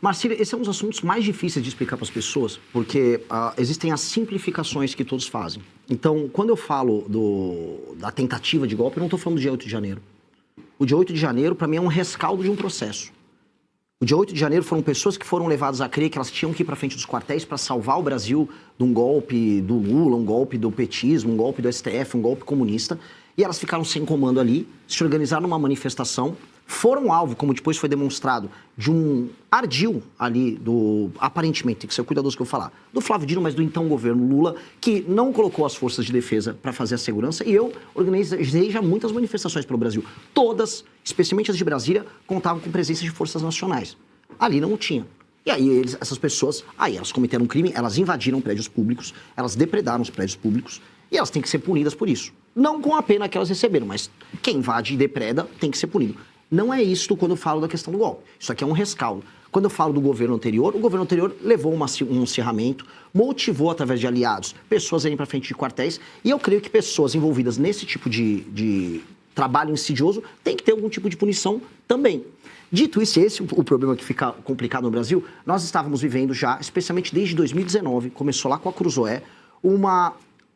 Marcílio, esse é um dos assuntos mais difíceis de explicar para as pessoas, porque existem as simplificações que todos fazem. Então, quando eu falo da tentativa de golpe, eu não estou falando do dia 8 de janeiro. O dia 8 de janeiro, para mim, é um rescaldo de um processo. O dia 8 de janeiro foram pessoas que foram levadas a crer que elas tinham que ir para frente dos quartéis para salvar o Brasil de um golpe do Lula, um golpe do petismo, um golpe do STF, um golpe comunista. E elas ficaram sem comando ali, se organizaram numa manifestação, foram alvo, como depois foi demonstrado, de um ardil ali aparentemente, tem que ser cuidadoso que eu falar, do Flávio Dino, mas do então governo Lula, que não colocou as forças de defesa para fazer a segurança. E eu organizei já muitas manifestações pelo Brasil. Todas, especialmente as de Brasília, contavam com presença de forças nacionais. Ali não tinha. E aí essas pessoas, elas cometeram um crime, elas invadiram prédios públicos, elas depredaram os prédios públicos, e elas têm que ser punidas por isso. Não com a pena que elas receberam, mas quem invade e depreda tem que ser punido. Não é isto quando eu falo da questão do golpe. Isso aqui é um rescaldo. Quando eu falo do governo anterior, o governo anterior levou um acirramento, motivou através de aliados pessoas a irem para frente de quartéis, e eu creio que pessoas envolvidas nesse tipo de trabalho insidioso têm que ter algum tipo de punição também. Dito isso, esse é o problema que fica complicado no Brasil. Nós estávamos vivendo já, especialmente desde 2019, começou lá com a Cruzoé,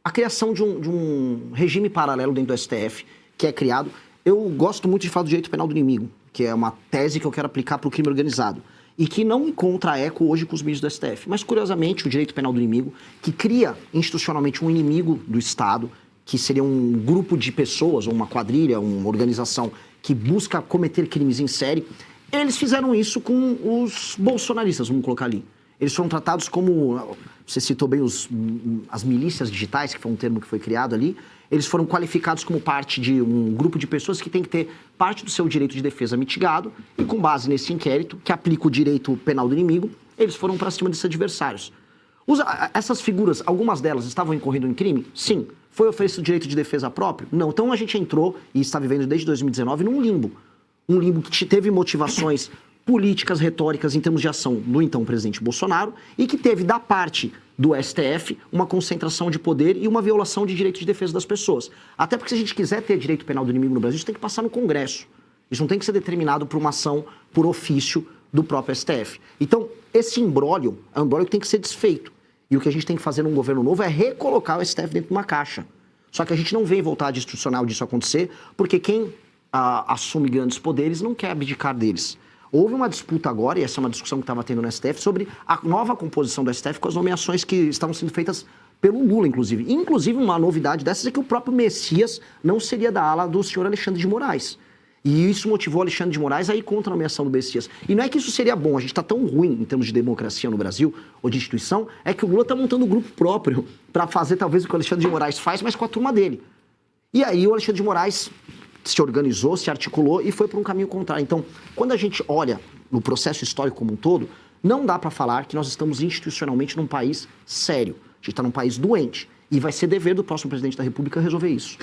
a criação de um regime paralelo dentro do STF, que é criado. Eu gosto muito de falar do direito penal do inimigo, que é uma tese que eu quero aplicar para o crime organizado, e que não encontra eco hoje com os ministros do STF. Mas, curiosamente, o direito penal do inimigo, que cria institucionalmente um inimigo do Estado, que seria um grupo de pessoas, ou uma quadrilha, uma organização que busca cometer crimes em série, eles fizeram isso com os bolsonaristas, vamos colocar ali. Eles foram tratados como, você citou bem as milícias digitais, que foi um termo que foi criado ali, eles foram qualificados como parte de um grupo de pessoas que tem que ter parte do seu direito de defesa mitigado, e com base nesse inquérito, que aplica o direito penal do inimigo, eles foram para cima desses adversários. Essas figuras, algumas delas estavam incorrendo em crime? Sim. Foi oferecido direito de defesa próprio? Não. Então a gente entrou, e está vivendo desde 2019, num limbo. Um limbo que teve motivações políticas, retóricas em termos de ação do então presidente Bolsonaro, e que teve da parte do STF uma concentração de poder e uma violação de direito de defesa das pessoas. Até porque se a gente quiser ter direito penal do inimigo no Brasil, isso tem que passar no Congresso. Isso não tem que ser determinado por uma ação por ofício do próprio STF. Então, esse imbróglio é um imbróglio que tem que ser desfeito. E o que a gente tem que fazer num governo novo é recolocar o STF dentro de uma caixa. Só que a gente não vê vontade institucional disso acontecer, porque quem assume grandes poderes não quer abdicar deles. Houve uma disputa agora, e essa é uma discussão que estava tendo no STF, sobre a nova composição do STF com as nomeações que estavam sendo feitas pelo Lula, inclusive. Inclusive, uma novidade dessas é que o próprio Messias não seria da ala do senhor Alexandre de Moraes. E isso motivou Alexandre de Moraes a ir contra a nomeação do Messias. E não é que isso seria bom, a gente está tão ruim em termos de democracia no Brasil, ou de instituição, é que o Lula está montando um grupo próprio para fazer talvez o que o Alexandre de Moraes faz, mas com a turma dele. E aí o Alexandre de Moraes se organizou, se articulou e foi por um caminho contrário. Então, quando a gente olha no processo histórico como um todo, não dá para falar que nós estamos institucionalmente num país sério. A gente está num país doente. E vai ser dever do próximo presidente da República resolver isso.